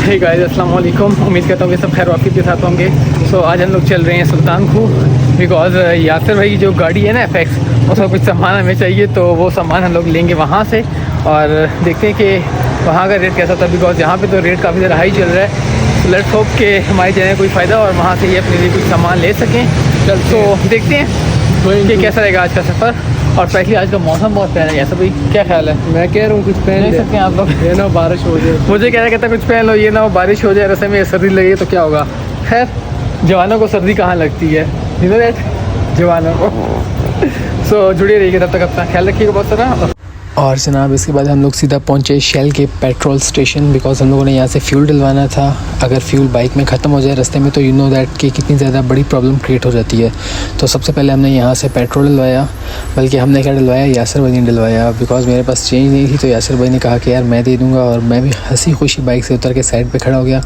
Hey guys अस्सलाम वालेकुम। उम्मीद करता हूँ कि सब खैर वाक़ई के साथ होंगे। सो आज हम लोग चल रहे हैं सुल्तान खू बिकॉज़ यासिर भाई की जो गाड़ी है ना FX, उसका कुछ सामान हमें चाहिए, तो वो सामान हम लोग लेंगे वहाँ से और देखते हैं कि वहाँ का रेट कैसा था बिकॉज़ यहाँ पे तो रेट काफ़ी ज़्यादा हाई चल रहा है। लेट्स होप कि हमारी जाने कोई फ़ायदा और वहाँ से ये अपने लिए कुछ सामान ले सकें। तो देखते हैं कि कैसा रहेगा आज का सफ़र। और स्पेशली आज का मौसम बहुत प्यारा है। ऐसा भाई क्या ख्याल है? मैं कह रहा हूँ कुछ पहन ले सकते हैं आप लोग। ये ना बारिश हो जाए। मुझे कह रहा कहता कुछ पहन लो, ये ना हो बारिश हो जाए, रस्ते में सर्दी लगे तो क्या होगा। खैर जवानों को सर्दी कहाँ लगती है, यू नो दैट, जवानों को। सो जुड़े रहिए, तब तक अपना ख्याल रखिएगा बहुत सारा। और जनाब इसके बाद हम लोग सीधा पहुँचे शेल के पेट्रोल स्टेशन बिकॉज़ हम लोगों ने यहाँ से फ्यूल डलवाना था। अगर फ्यूल बाइक में ख़त्म हो जाए रास्ते में तो यू नो दैट कि कितनी ज़्यादा बड़ी प्रॉब्लम क्रिएट हो जाती है। तो सबसे पहले हमने यहाँ से पेट्रोल डलवाया, बल्कि हमने क्या डलवाया, यासिर भाई ने डलवाया बिकॉज़ मेरे पास चेंज नहीं थी। तो यासिर भाई ने कहा कि यार मैं दे दूँगा और मैं भी हंसी खुशी बाइक से उतर के साइड पर खड़ा हो गया।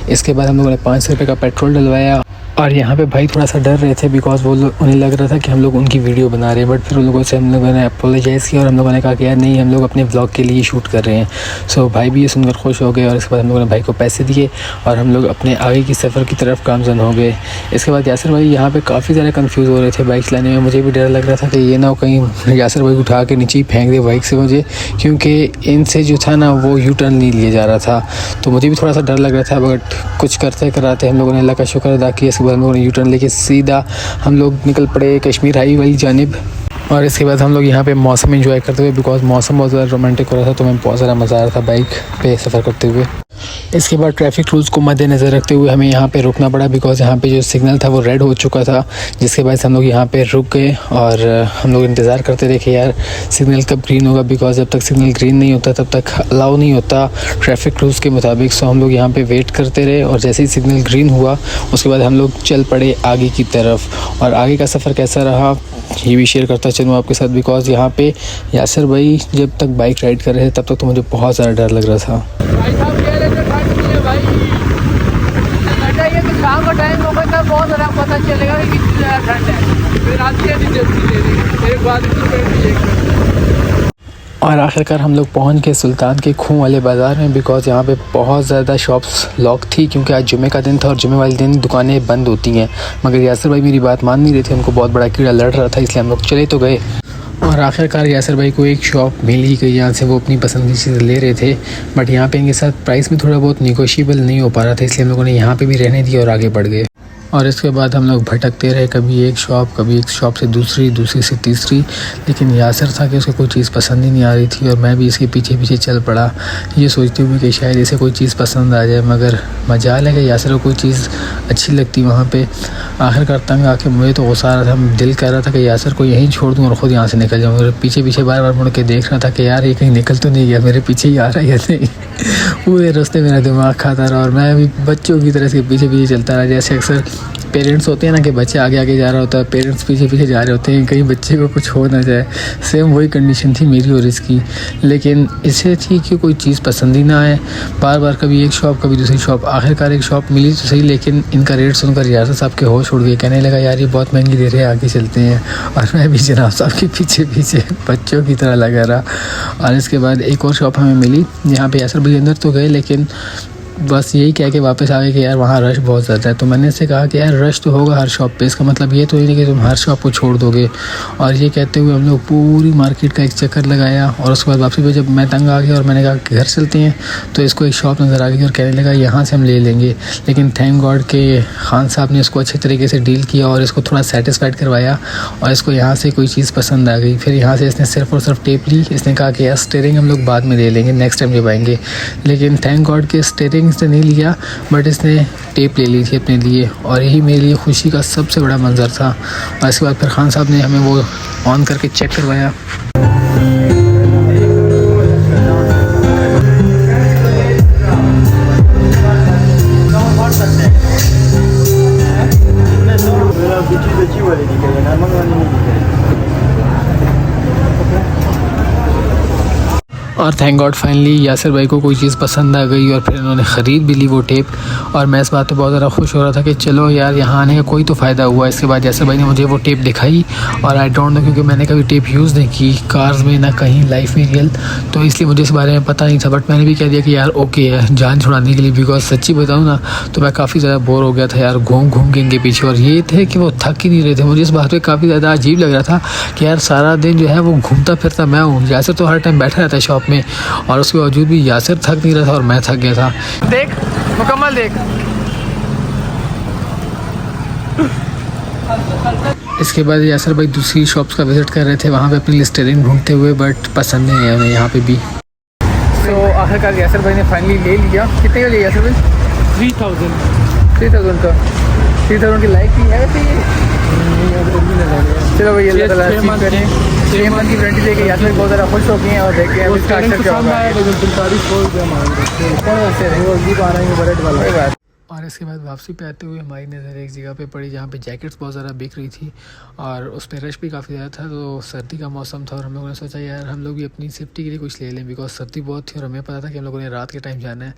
इसके बाद हम लोगों ने 500 रुपये का पेट्रोल डलवाया। और यहाँ पे भाई थोड़ा सा डर रहे थे बिकॉज़ वो लोग, उन्हें लग रहा था कि हम लोग उनकी वीडियो बना रहे हैं, बट फिर उन लोगों से हम लोगों ने अपोलोजाइज़ किया और हम लोगों ने कहा कि यार नहीं, हम लोग अपने व्लॉग के लिए शूट कर रहे हैं। सो भाई भी ये सुनकर खुश हो गए और इसके बाद हम लोगों ने भाई को पैसे दिए और हम लोग अपने आगे की सफ़र की तरफ गामज़न हो गए। इसके बाद यासिर भाई यहाँ पर काफ़ी ज़्यादा कन्फ्यूज़ हो रहे थे बाइक चलाने में। मुझे भी डर लग रहा था कि ये ना कहीं यासिर भाई उठा के नीचे ही फेंक दे बाइक से मुझे, क्योंकि इनसे जो था ना वो यू टर्न नहीं लिया जा रहा था। तो मुझे भी थोड़ा सा डर लग रहा था, बट कुछ करते कराते हम लोगों ने अल्लाह का शुक्र अदा किया। इसके बाद हम लोगों ने यू टर्न लेके सीधा हम लोग निकल पड़े कश्मीर हाईवे वाली जानिब। और इसके बाद हम लोग यहाँ पे मौसम एंजॉय करते हुए, बिकॉज़ मौसम बहुत ज़्यादा रोमांटिक हो रहा था, तो मैं बहुत ज़्यादा मज़ा आ रहा था बाइक पे सफ़र करते हुए। इसके बाद ट्रैफिक रूल्स को मद्देनज़र रखते हुए हमें यहाँ पे रुकना पड़ा बिकॉज़ यहाँ पे जो सिग्नल था वो रेड हो चुका था, जिसके बाद हम लोग यहाँ पे रुक गए और हम लोग इंतज़ार करते रहे कि यार सिग्नल कब ग्रीन होगा, बिकॉज़ जब तक सिग्नल ग्रीन नहीं होता तब तक अलाउ नहीं होता ट्रैफिक रूल्स के मुताबिक। सो हम लोग यहाँ पे वेट करते रहे और जैसे ही सिग्नल ग्रीन हुआ उसके बाद हम लोग चल पड़े आगे की तरफ। और आगे का सफ़र कैसा रहा ये भी शेयर करता चलूँ आपके साथ, बिकॉज़ यहाँ पे यासिर भाई जब तक बाइक राइड कर रहे थे तब तक तो मुझे बहुत ज़्यादा डर लग रहा था। शाम का टाइम होगा तब बहुत ज़्यादा पता चलेगा कि कितनी ज़्यादा ठंड है। फिर रात के दिन जल्दी ले लेंगे एक बात। और आखिरकार हम लोग पहुंच गए सुल्तान के खूह वाले बाज़ार में बिकॉज़ यहाँ पे बहुत ज़्यादा शॉप्स लॉक थी, क्योंकि आज जुमे का दिन था और जुमे वाले दिन दुकानें बंद होती हैं। मगर यासिर भाई मेरी बात मान नहीं रहे थे, उनको बहुत बड़ा कीड़ा लड़ रहा था, इसलिए हम लोग चले तो गए। और आखिरकार यासिर भाई को एक शॉप मिल ही गई जहाँ से वो अपनी पसंद की चीज़ ले रहे थे, बट यहाँ पे इनके साथ प्राइस में थोड़ा बहुत निगोशिएबल नहीं हो पा रहा था, इसलिए हम लोगों ने यहाँ पे भी रहने दिया और आगे बढ़ गए। और इसके बाद हम लोग भटकते रहे, कभी एक शॉप से दूसरी, दूसरी से तीसरी, लेकिन यासिर था कि उसको कोई चीज़ पसंद ही नहीं आ रही थी और मैं भी इसके पीछे पीछे चल पड़ा, ये सोचते हुए कि शायद इसे कोई चीज़ पसंद आ जाए। मगर मजाल है कि यासिर को कोई चीज़ अच्छी लगती वहाँ पे। आखिरकार तंग आके मुझे तो गुस्सा आ रहा था, दिल कह रहा था कि यासिर को यहीं छोड़ दूँ और ख़ुद यहाँ से निकल जाऊँ। और पीछे पीछे बार बार मुड़ के देख रहा था कि यार ये कहीं निकल तो नहीं गया, मेरे पीछे ही आ रहा है या नहीं। पूरे रास्ते मेरा दिमाग खाता रहा और मैं भी बच्चों की तरह से पीछे पीछे चलता रहा। जैसे अक्सर पेरेंट्स होते हैं ना कि बच्चे आगे आगे जा रहा होता है, पेरेंट्स पीछे पीछे जा रहे होते हैं, कहीं बच्चे को कुछ हो ना जाए। सेम वही कंडीशन थी मेरी और इसकी, लेकिन इसे थी कि कोई चीज़ पसंद ही ना आए। बार बार कभी एक शॉप कभी दूसरी शॉप, आखिरकार एक शॉप मिली तो सही, लेकिन इनका रेट सुनकर यासिर साहब के होश उड़ गए। कहने लगा यार ये बहुत महंगी दे रहे हैं, आगे चलते हैं। और मैं भी जनाब साहब के पीछे पीछे बच्चों की तरह लगा रहा। और इसके बाद एक और शॉप हमें मिली जहाँ पे यासिर भाई अंदर तो गए, लेकिन बस यही कह के वापस आ गए कि यार वहाँ रश बहुत ज़्यादा है। तो मैंने इससे कहा कि यार रश तो होगा हर शॉप पे, इसका मतलब ये तो नहीं कि तुम हर शॉप को छोड़ दोगे। और ये कहते हुए हम लोग पूरी मार्केट का एक चक्कर लगाया और उसके बाद वापसी पे जब मैं तंग आ गया और मैंने कहा कि घर चलते हैं, तो इसको एक शॉप नज़र आ गई और कहने लगा यहाँ से हम ले लेंगे। लेकिन थैंक गॉड के खान साहब ने इसको अच्छे तरीके से डील किया और इसको थोड़ा सेटिस्फाइड करवाया और इसको यहाँ से कोई चीज़ पसंद आ गई। फिर यहाँ से इसने सिर्फ और सिर्फ टेप ली। इसने कहा कि यार स्टीयरिंग हम लोग बाद में ले लेंगे, नेक्स्ट टाइम जब आएंगे। लेकिन थैंक गॉड के स्टीयरिंग इसने नहीं लिया, बट इसने टेप ले ली थी अपने लिए और यही मेरे लिए खुशी का सबसे बड़ा मंजर था। और इसके बाद फिर खान साहब ने हमें वो ऑन करके चेक करवाया। और थैंक गॉड फाइनली यासिर भाई को कोई चीज़ पसंद आ गई और फिर उन्होंने ख़रीद भी ली वो टेप। और मैं इस बात पे बहुत ज़्यादा खुश हो रहा था कि चलो यार यहाँ आने का कोई तो फ़ायदा हुआ। इसके बाद यासिर भाई ने मुझे वो टेप दिखाई और आई डोंट नो, क्योंकि मैंने कभी टेप यूज़ नहीं की कार्स में ना कहीं लाइफ में रियल, तो इसलिए मुझे इस बारे में पता नहीं था। बट मैंने भी कह दिया कि यार ओके है जान छुड़ाने के लिए, बिकॉज सच्ची बताऊँ ना तो मैं काफ़ी ज़्यादा बोर हो गया था यार घूम घूम के इनके पीछे। और ये थे कि वो थक ही नहीं रहे थे। मुझे इस बात पर काफ़ी ज़्यादा अजीब लग रहा था कि यार सारा दिन जो है वो घूमता फिरता मैं हूँ, यासिर तो हर टाइम बैठा रहता है शॉप में और उसके बावजूद भी यासिर थक नहीं रहा था और मैं थक गया था। देख मुकम्मल देख। इसके बाद यासिर भाई दूसरी शॉप्स का विज़िट कर रहे थे, वहाँ पे अपनी लिस्टरिन ढूंढते हुए, बट पसंद नहीं है उन्हें यहाँ पे भी। तो आखिरकार यासिर भाई ने फाइनली ले लिया। कितने का लिया यासिर भाई? 3000 का। 3000 की लाइफ भी है वैसे ये। चलो भाई अल्लाह ताला नसीब करें। 6 मंथ की वारंटी देके यासिर बहुत ज़्यादा खुश हो गए हैं और देखते हैं इसका अक्सर क्या होगा। कोई बात। और इसके बाद वापसी पे आते हुए हमारी नज़र एक जगह पे पड़ी जहाँ पे जैकेट्स बहुत ज़्यादा बिक रही थी और उस पर रश भी काफ़ी ज़्यादा था। तो सर्दी का मौसम था और हम लोगों ने सोचा यार हम लोग भी अपनी सेफ्टी के लिए कुछ ले लें, बिकॉज सर्दी बहुत थी और हमें पता था कि हम लोगों ने रात के टाइम जाना है।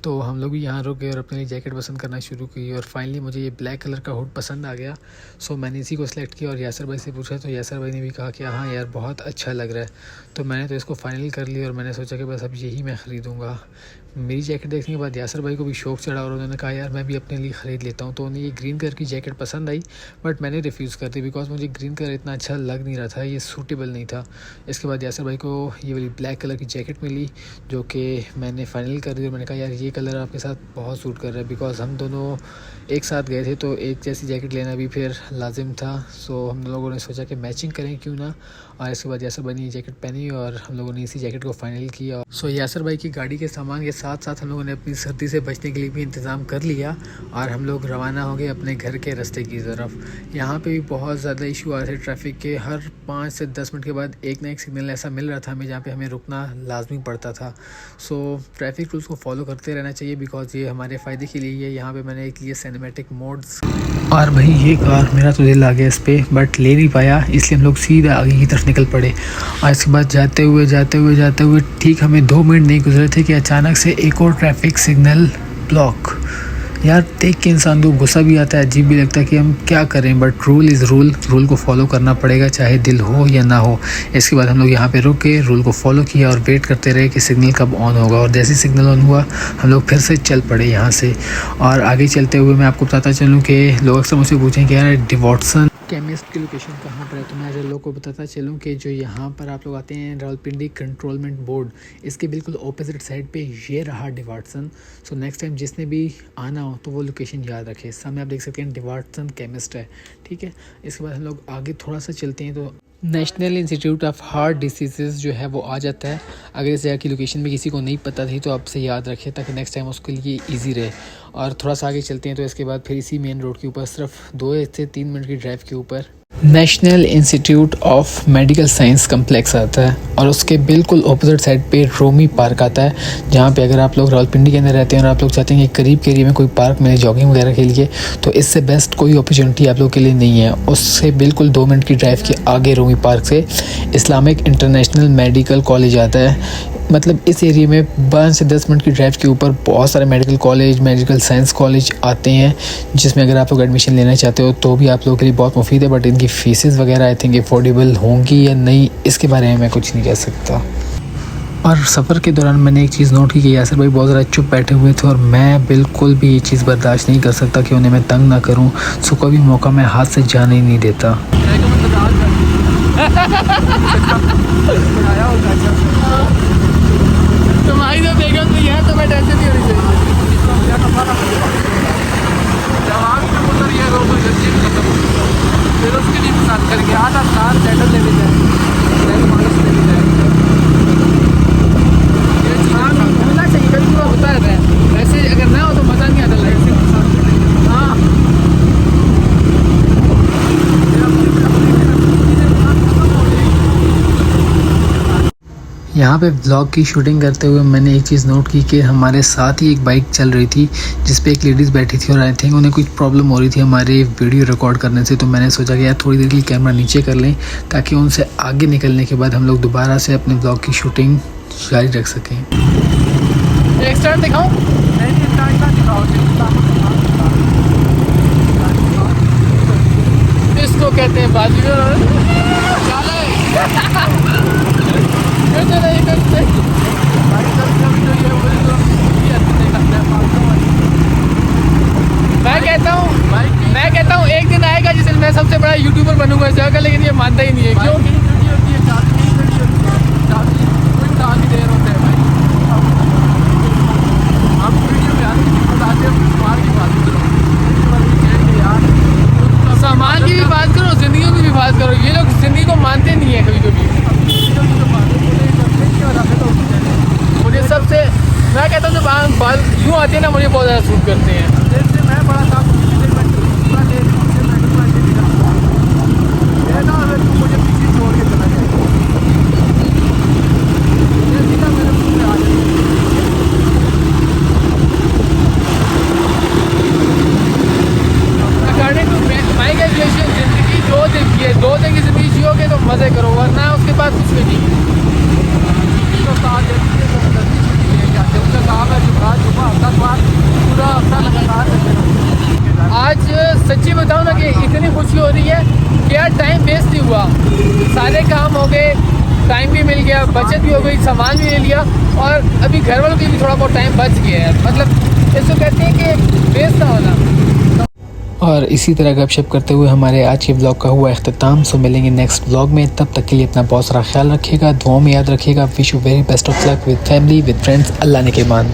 तो हम लोग भी यहाँ रुक गए और अपने लिए जैकेट पसंद करना शुरू की और फाइनली मुझे ये ब्लैक कलर का हुड पसंद आ गया। सो मैंने इसी को सिलेक्ट किया और यासिर भाई से पूछा तो यासिर भाई ने भी कहा कि हाँ यार बहुत अच्छा लग रहा है। तो मैंने तो इसको फाइनल कर लिया और मैंने सोचा कि बस अब यही मैं ख़रीदूँगा। मेरी जैकेट देखने के बाद यासिर भाई को भी शौक चढ़ा और उन्होंने कहा यार मैं भी अपने लिए ख़रीद लेता हूँ। तो उन्हें ये ग्रीन कलर की जैकेट पसंद आई बट मैंने रिफ्यूज़ कर दी बिकॉज मुझे ग्रीन कलर इतना अच्छा लग नहीं रहा था, ये सूटेबल नहीं था। इसके बाद यासिर भाई को ये वाली ब्लैक कलर की जैकेट मिली जो कि मैंने फ़ाइनल कर दी और मैंने कहा यार ये कलर आपके साथ बहुत सूट कर रहा है, बिकॉज हम दोनों एक साथ गए थे तो एक जैसी जैकेट लेना भी फिर लाजिम था। सो हम लोगों ने सोचा कि मैचिंग करें क्यों ना। और इसके बाद यासिर भाई ने ये जैकेट पहनी और हम लोगों ने इसी जैकेट को फाइनल किया। सो यासिर भाई की गाड़ी के सामान के साथ साथ हम लोगों ने अपनी सर्दी से बचने के लिए भी इंतज़ाम कर लिया और हम लोग रवाना हो गए अपने घर के रास्ते की तरफ। यहाँ पे भी बहुत ज़्यादा इशू आ रहे थे ट्रैफिक के। हर 5 से 10 मिनट के बाद एक ना एक सिग्नल ऐसा मिल रहा था हमें जहाँ पे हमें रुकना लाजमी पड़ता था। सो ट्रैफिक रूल्स को फॉलो करते रहना चाहिए बिकॉज ये हमारे फ़ायदे के लिए है। यहाँ पे मैंने एक लिए सिनेमैटिक मोड्स और भाई ये कार मेरा तो दिल आ गया इस पर बट ले नहीं पाया, इसलिए हम लोग सीधा आगे की तरफ निकल पड़े। और इसके बाद जाते हुए ठीक हमें 2 मिनट नहीं गुजरे थे कि अचानक से एक और ट्रैफिक सिग्नल ब्लॉक। यार देख के इंसान को गुस्सा भी आता है, अजीब भी लगता है कि हम क्या करें, बट रूल इज़ रूल को फॉलो करना पड़ेगा चाहे दिल हो या ना हो। इसके बाद हम लोग यहाँ पे रुक के रूल को फॉलो किया और वेट करते रहे कि सिग्नल कब ऑन होगा और जैसे सिग्नल ऑन हुआ हम लोग फिर से चल पड़े यहाँ से। और आगे चलते हुए मैं आपको बताता चलूँ कि लोग अक्सर मुझसे पूछें कि यार डिवॉटसन केमिस्ट की लोकेशन कहाँ पर है, तो मैं ऐसे लोगों को बताता चलूँ कि जो यहाँ पर आप लोग आते हैं रावलपिंडी कंट्रोलमेंट बोर्ड, इसके बिल्कुल ऑपोजिट साइड पे ये रहा डिवाटसन। सो नेक्स्ट टाइम जिसने भी आना हो तो वो लोकेशन याद रखे। सामने आप देख सकते हैं डिवाटसन केमिस्ट है, ठीक है। इसके बाद हम लोग आगे थोड़ा सा चलते हैं तो national institute of heart disease जो है वो आ जाता है। अगर इस जगह की लोकेशन भी किसी को नहीं पता थी तो आपसे याद रखें ताकि नेक्स्ट टाइम उसके लिए ईजी रहे। और थोड़ा सा आगे चलते हैं तो इसके बाद फिर इसी मेन रोड के ऊपर सिर्फ 2 से 3 मिनट की ड्राइव के ऊपर national institute of medical science complex आता है और उसके बिल्कुल ऑपोजिट साइड पे रोमी पार्क आता है, जहाँ पे अगर आप लोग रावलपिंडी के अंदर रहते हैं और आप लोग चाहते हैं कि करीब के एरिया में कोई पार्क मिले जॉगिंग वगैरह के लिए, तो इससे बेस्ट कोई अपॉर्चुनिटी आप लोग के लिए नहीं है। उससे बिल्कुल 2 मिनट की ड्राइव के आगे रोमी पार्क से इस्लामिक इंटरनेशनल मेडिकल कॉलेज आता है। मतलब इस एरिया में 5 से 10 मिनट की ड्राइव के ऊपर बहुत सारे medical college, medical science college आते हैं, जिसमें अगर आप लोग एडमिशन लेना चाहते हो तो भी आप लोगों के लिए बहुत मुफीद है। बट इनकी फ़ीसेस वगैरह आई थिंक अफोर्डेबल होंगी या नहीं, इसके बारे में मैं कुछ नहीं कह सकता। और सफ़र के दौरान मैंने एक चीज़ नोट की कि यासिर भाई बहुत ज़्यादा चुप बैठे हुए थे और मैं बिल्कुल भी ये चीज़ बर्दाश्त नहीं कर सकता कि उन्हें मैं तंग ना करूं। सो कोई भी मौका मैं हाथ से जाने ही नहीं देता। तुम्हारी तो बेगम नहीं है तो मैं टेंशन नहीं होनी चाहिए। फिर उसके लिए साथ करेंगे आधा साल सेटल ले जाए होना चाहिए, कभी पूरा होता रहता है। वैसे अगर ना हो तो मज़ा नहीं आता लाइफ से। हाँ यहाँ पे व्लॉग की शूटिंग करते हुए मैंने एक चीज़ नोट की कि हमारे साथ ही एक बाइक चल रही थी जिस पे एक लेडीज़ बैठी थी और आई थिंक उन्हें कुछ प्रॉब्लम हो रही थी हमारे वीडियो रिकॉर्ड करने से। तो मैंने सोचा कि यार थोड़ी देर के लिए कैमरा नीचे कर लें ताकि उनसे आगे निकलने के बाद हम लोग दोबारा से अपने व्लॉग की शूटिंग जारी रख सकें। एक स्टार्ट दिखाऊं? इसको कहते हैं बाजीगर। मैं कहता हूँ एक दिन आएगा जिस दिन मैं सबसे बड़ा यूट्यूबर बनूंगा इस जगह का, लेकिन ये मानता ही नहीं है। क्यों? सामान की भी बात करो, जिंदगी की भी बात करो। ये लोग जिंदगी को मानते नहीं है कभी कभी। मुझे सबसे, मैं कहता हूँ जब बाल यूँ आते हैं ना, मुझे बहुत ज़्यादा सूट करते हैं। मैं बड़ा था मुझे पीछे छोड़ के चला जाए। अकॉर्डिंग टू माई कैलकुलेशन, जिंदगी 2 दिन की है। 2 दिन की जिंदगी जियोगे तो मज़े करो, वरना उसके बाद कुछ भी नहीं है। आज सच्ची बताऊँ ना कि इतनी खुशी हो रही है कि यार टाइम वेस्ट नहीं हुआ, सारे काम हो गए, टाइम भी मिल गया, बचत भी हो गई, सामान भी ले लिया, और अभी घर वालों के भी थोड़ा बहुत टाइम बच गया है। मतलब इसको कहते हैं कि वेस्ट ना होना। और इसी तरह गपशप करते हुए हमारे आज के ब्लॉग का हुआ इख्तिताम। सो मिलेंगे नेक्स्ट ब्लॉग में, तब तक के लिए अपना बहुत सारा ख्याल रखिएगा, दुआओं में याद रखिएगा। Wish you very best of luck with family, with friends. Allah ने के मान।